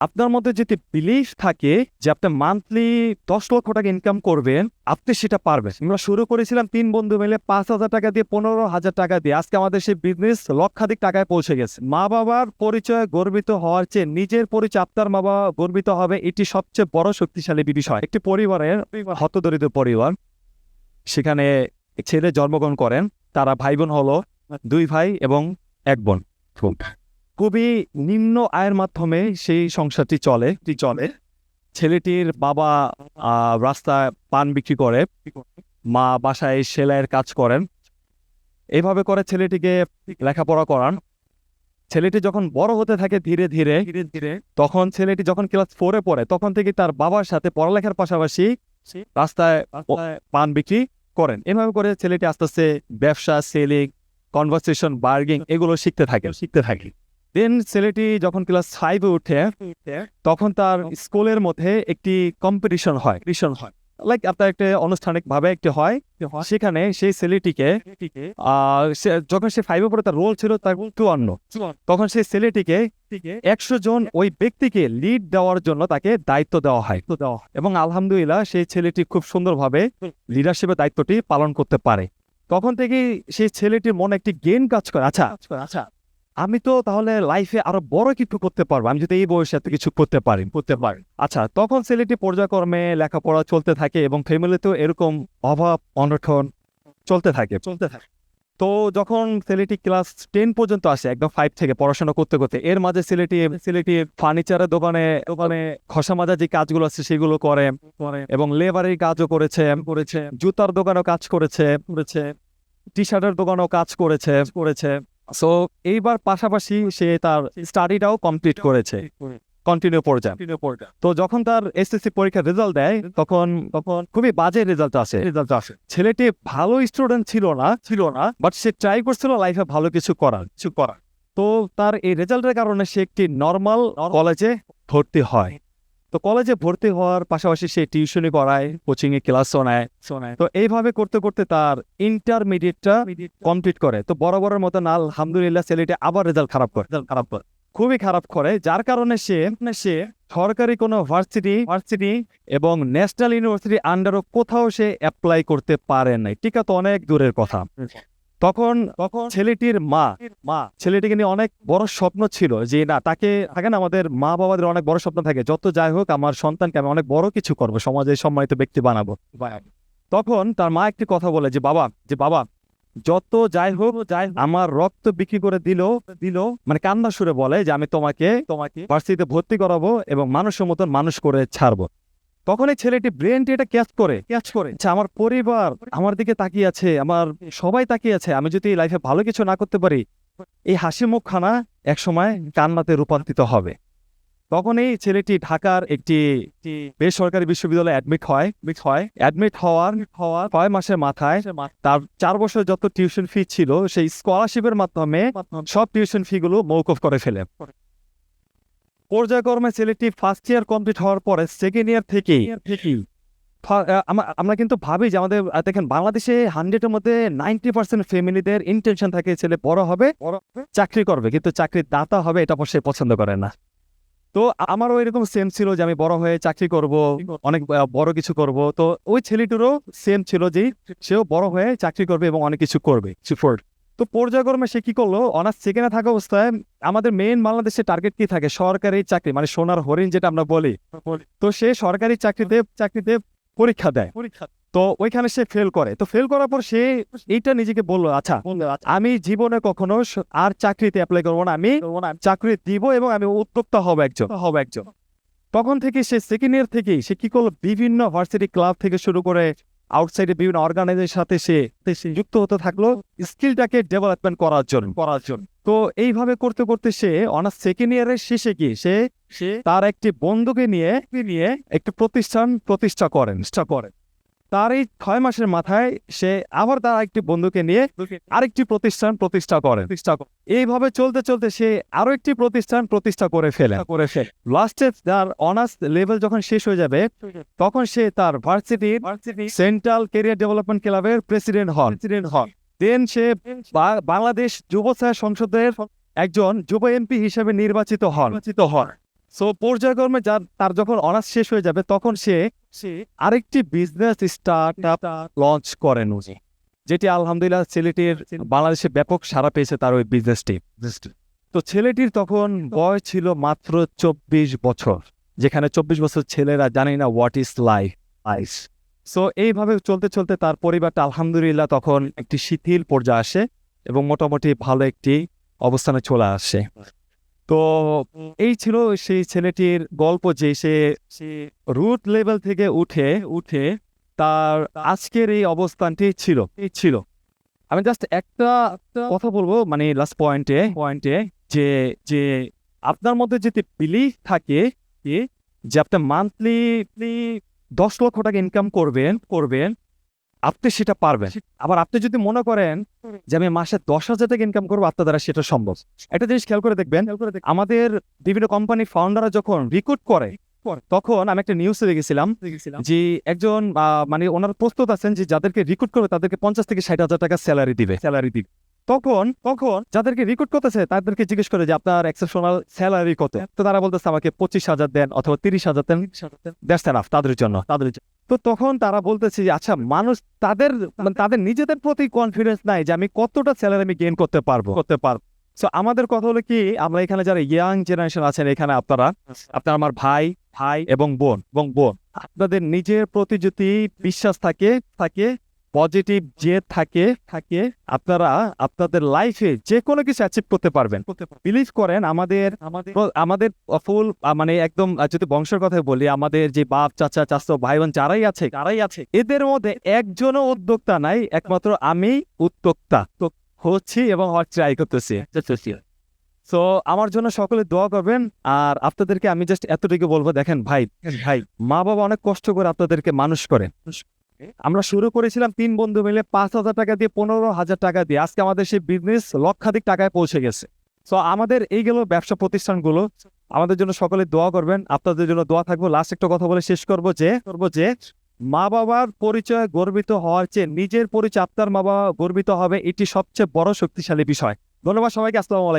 আপনার মধ্যে যদি বিলিফ থাকে যে আপনি মান্থলি 10 লক্ষ টাকা ইনকাম করবেন, আপনি সেটা পারবেন। আমরা শুরু করেছিলাম 3 বন্ধু মিলে 5,000 টাকা দিয়ে, 15,000 টাকা দিয়ে। আজকে আমাদের সেই বিজনেস লক্ষাধিক টাকায় পৌঁছে গেছে। মা বাবার পরিচয় গর্বিত হওয়ার চেয়ে নিজের পরিচয় আপনার মা বাবা গর্বিত হবে, এটি সবচেয়ে বড় শক্তিশালী বিষয়। একটি পরিবারের হতদরিদ্র পরিবার, সেখানে ছেলে জন্মগ্রহণ করেন। তারা ভাই বোন হলো 2 ভাই এবং 1 বোন। খুবই নিম্ন আয়ের মাধ্যমে সেই সংসারটি চলে। ছেলেটির বাবা রাস্তায় পান বিক্রি করে, মা বাসায় সেলাইয়ের কাজ করেন। এইভাবে করে ছেলেটিকে লেখাপড়া করান। ছেলেটি যখন বড় হতে থাকে ধীরে ধীরে, তখন ছেলেটি যখন ক্লাস 4-এ পড়ে, তখন থেকে তার বাবার সাথে পড়ালেখার পাশাপাশি রাস্তায় পান বিক্রি করেন। এভাবে করে ছেলেটি আস্তে আস্তে ব্যবসা, সেলিং, কনভারসেশন, বার্গিং এগুলো শিখতে থাকে। দেন ছেলেটি যখন ক্লাস 5-এ উঠে, তখন তার স্কুলের মধ্যে একটি কম্পিটিশন হয়। লাইক আপনার একটা আনুষ্ঠানিকভাবে একটি হয়, সেখানে সেই ছেলেটিকে যখন সে 5-এ পড়ে, তার রোল ছিল তার 52। তখন সেই ছেলেটিকে 100 জন ওই ব্যক্তিকে লিড দেওয়ার জন্য তাকে দায়িত্ব দেওয়া হয়। এবং আলহামদুলিল্লাহ সেই ছেলেটি খুব সুন্দরভাবে লিডারশিপের দায়িত্বটি পালন করতে পারে। তখন থেকেই সেই ছেলেটির মনে একটি গেম কাজ করে, আচ্ছা আমি তো তাহলে লাইফে আরো বড় কিছু করতে পারবো, আমি যদি এই বয়সে এত কিছু করতে পারি। আচ্ছা, তখন ছেলেটি পর্যায়ক্রমে লেখাপড়া চলতে থাকে এবং ফ্যামিলিতেও এরকম অভাব অনটন চলতে থাকে। তো যখন ছেলেটি ক্লাস 10 পর্যন্ত আসে, একদম 5 থেকে পড়াশোনা করতে করতে, এর মাঝে ছেলেটি ফার্নিচারের দোকানে খসা মাজা যে কাজগুলো আছে সেগুলো করে এবং লেবারের কাজও করেছে, জুতার দোকানেও কাজ করেছে, টি শার্টের দোকানেও কাজ করেছে। সো এইবার পাশাপাশি সে তার স্টাডিটাও কমপ্লিট করেছে, কন্টিনিউ পর্যায়ে। তো যখন তার এসএসসি পরীক্ষার রেজাল্ট দেয়, তখন খুবই বাজে রেজাল্ট আসে। ছেলেটি ভালো স্টুডেন্ট ছিল না, বাট সে ট্রাই করছিল লাইফে ভালো কিছু করার। তো তার এই রেজাল্টের কারণে সে একটি নর্মাল কলেজে ভর্তি হয়। তো কলেজে ভর্তি হওয়ার পাশাপাশি সে টিউশনি করায়, কোচিং এ ক্লাসও নেয়। তো এইভাবে করতে করতে তার ইন্টারমিডিয়েটটা কমপ্লিট করে। তো বরাবরের মতো আলহামদুলিল্লাহ ছেলেটি আবার রেজাল্ট খারাপ করে, খুবই খারাপ করে, যার কারণে সে সরকারি কোনো ভার্সিটি এবং ন্যাশনাল ইউনিভার্সিটি আন্ডারও কোথাও সে অ্যাপ্লাই করতে পারে নাই। টিকা তো অনেক দূরের কথা। তখন ছেলেটির মা ছেলেটিকে নিয়ে অনেক বড় স্বপ্ন ছিল যে না, তাকে না, আমাদের মা বাবাদের অনেক বড় স্বপ্ন থাকে, যত যাই হোক আমার সন্তানকে আমি অনেক বড় কিছু করব, সমাজে সম্মানিত ব্যক্তি বানাবো। তখন তার মা একটি কথা বলে যে বাবা যত যাই হোক আমার রক্ত বিক্রি করে দিল, মানে কান্না সুরে বলে যে আমি তোমাকে ভার্সিটিতে ভর্তি করাবো এবং মানুষের মতন মানুষ করে ছাড়বো। তখন এই ছেলেটি ব্রেনটি এটা ক্যাচ করে আচ্ছা, আমার পরিবার আমার দিকে তাকিয়ে আছে, আমার সবাই তাকিয়ে আছে, আমি যদি লাইফে ভালো কিছু না করতে পারি, এই হাসি মুখখানা একসময় কান্নাতে রূপান্তরিত হবে। তখন এই ছেলেটি ঢাকার একটি বেসরকারি বিশ্ববিদ্যালয়ে অ্যাডমিট হওয়ার 6 মাসের মাথায় তার 4 বছর যত টিউশন ফি ছিল, সেই স্কলারশিপের মাধ্যমে সব টিউশন ফি গুলো মওকুফ করে ফেলে। পর্যায়ক্রমে ছেলেটি ফার্স্ট ইয়ার কমপ্লিট হওয়ার পরে সেকেন্ড ইয়ার থেকেই আমরা কিন্তু ভাবি যে আমাদের দেখেন বাংলাদেশে 100-এর মধ্যে 90% ফ্যামিলিদের ইন্টেনশন থাকে ছেলে বড় হবে, চাকরি করবে, কিন্তু চাকরির দাতা হবে এটা সে পছন্দ করে না। তো আমারও এরকম সেম ছিল যে আমি বড় হয়ে চাকরি করব, অনেক বড় কিছু করব। তো ওই ছেলেটিরও সেম ছিল যে সেও বড় হয়ে চাকরি করবে এবং অনেক কিছু করবে। তো পর্যায়ক্রমে সে কি করলো, অনার্স সেকেন্ডে থাকা অবস্থায়, আমাদের মেইন বাংলাদেশের টার্গেট কি থাকে, সরকারি চাকরি, মানে সোনার হরিণ যেটা আমরা বলি। তো সে সরকারি চাকরিতে পরীক্ষা দেয়। তো ওইখানে সে ফেল করে। তো ফেল করার পর সে এইটা নিজেকে বললো, আচ্ছা আমি জীবনে কখনো আর চাকরিতে অ্যাপ্লাই করবো না, আমি চাকরি দিব এবং আমি উদ্যোক্তা হব একজন। তখন থেকে সে সেকেন্ড ইয়ার থেকেই সে কি করলো, বিভিন্ন ভার্সিটি ক্লাব থেকে শুরু করে আউটসাইডে বিভিন্ন অর্গানাইজেশনের সাথে সে যুক্ত হতে থাকলো স্কিলটাকে ডেভেলপমেন্ট করার জন্য। তো এইভাবে করতে করতে সে অনার্স সেকেন্ড ইয়ারের শেষে গিয়ে সে তার একটি বন্ধুকে নিয়ে একটি প্রতিষ্ঠান প্রতিষ্ঠা করেন। তার এই 6 মাসের মাথায় সে আবার তার একটি বন্ধুকে নিয়ে আরেকটি প্রতিষ্ঠান প্রতিষ্ঠা করেন। এইভাবে চলতে চলতে সে আরো একটি প্রতিষ্ঠান প্রতিষ্ঠা করে ফেলে। লাস্টে তার অনার্স লেভেল যখন শেষ হয়ে যাবে, তখন সে তার ভার্সিটির সেন্ট্রাল ক্যারিয়ার ডেভেলপমেন্ট ক্লাবের প্রেসিডেন্ট হন। দেন সে বাংলাদেশ যুব সংসদের একজন যুব এমপি হিসেবে নির্বাচিত হন। সো পর্যায়ক্রমে তার যখন অনার্স শেষ হয়ে যাবে তখন সে আরেকটি বিজনেস স্টার্টআপ লঞ্চ করেন উনি, যেটি আলহামদুলিল্লাহ ছেলেটির বাংলাদেশে ব্যাপক সাড়া পেয়েছে তার ওই বিজনেসটি। তো ছেলেটির তখন বয়স ছিল মাত্র 24 বছর, যেখানে 24 বছর ছেলেরা জানে না হোয়াট ইজ লাইফ। সো এইভাবে চলতে চলতে তার পরিবারটা আলহামদুলিল্লাহ তখন একটি শিথিল পর্যায়ে আসে এবং মোটামুটি ভালো একটি অবস্থানে চলে আসে। তো এই ছিল সেই ছেলেটির গল্প, যে সে রুট লেভেল থেকে উঠে তার আজকের এই অবস্থানটি ছিল। আমি জাস্ট একটা কথা বলবো, মানে লাস্ট পয়েন্টে যে যে আপনার মধ্যে যদি বিলিফ থাকে যে আপনি মান্থলি 10 লক্ষ টাকা ইনকাম করবেন, আপনি সেটা পারবেন। আবার আপনি যদি মনে করেন যে আমি মাসে 10,000 টাকা ইনকাম করবো, আপনার দ্বারা সেটা সম্ভব। একটা জিনিস খেয়াল করে দেখবেন, আমাদের বিভিন্ন কোম্পানি ফাউন্ডাররা যখন রিক্রুট করে, তখন আমি একটা নিউজে দেখেছিলাম যে একজন মানে ওনারা প্রস্তুত আছেন যে যাদেরকে রিক্রুট করবে তাদেরকে 50 থেকে 60,000 টাকা স্যালারি দিবে। তখন যাদেরকে রিক্রুট করতেছে তাদেরকে জিজ্ঞেস করে যে আপনার এক্সেপশনাল স্যালারি কত, তো তারা বলতেছে আমাকে 25,000 দেন অথবা 30,000 দেন, দ্যাটস এনাফ তাদের জন্য। তো তখন তারা বলতেছে যে আচ্ছা, মানুষ তাদের নিজেদের প্রতি কনফিডেন্স নাই যে আমি কতটা স্যালারি আমি গেইন করতে পারবো। সো আমাদের কথা হলো কি, আমরা এখানে যারা ইয়াং জেনারেশন আছেন, এখানে আপনারা আমার ভাই এবং বোন আপনাদের নিজের প্রতি যদি বিশ্বাস থাকে, পজিটিভ যে থাকে, আপনারা আপনাদের লাইফে যে কোনো কিছু অ্যাচিভ করতে পারবেন। বিলিভ করেন, আমাদের ফুল মানে একদম যদি বংশের কথা বলি, আমাদের যে বাপ চাচা চাচা ভাই বোন যারাই আছে এদের মধ্যে একজনও উদ্যোক্তা নাই, একমাত্র আমি উদ্যোক্তা হচ্ছি এবং ট্রাই করতেছি। সো আমার জন্য সকলে দোয়া করবেন। আর আপনাদেরকে আমি জাস্ট এতটুকু বলবো, দেখেন ভাই, মা বাবা অনেক কষ্ট করে আপনাদেরকে মানুষ করে। আমরা শুরু করেছিলাম 3 বন্ধু মিলে 5,000 টাকা দিয়ে, 15,000 টাকা দিয়ে, আজকে আমাদের সেই বিজনেস লক্ষাধিক টাকায় পৌঁছে গেছে। সো আমাদের এইগুলো ব্যবসা প্রতিষ্ঠানগুলো, আমাদের জন্য সকলে দোয়া করবেন, আপনাদের জন্য দোয়া থাকবো। লাস্ট একটা কথা বলে শেষ করবো যে মা বাবার পরিচয় গর্বিত হওয়ার চেয়ে নিজের পরিচয় আপনার মা বাবা গর্বিত হবে, এটি সবচেয়ে বড় শক্তিশালী বিষয়। ধন্যবাদ সবাইকে। আসসালামু আলাইকুম।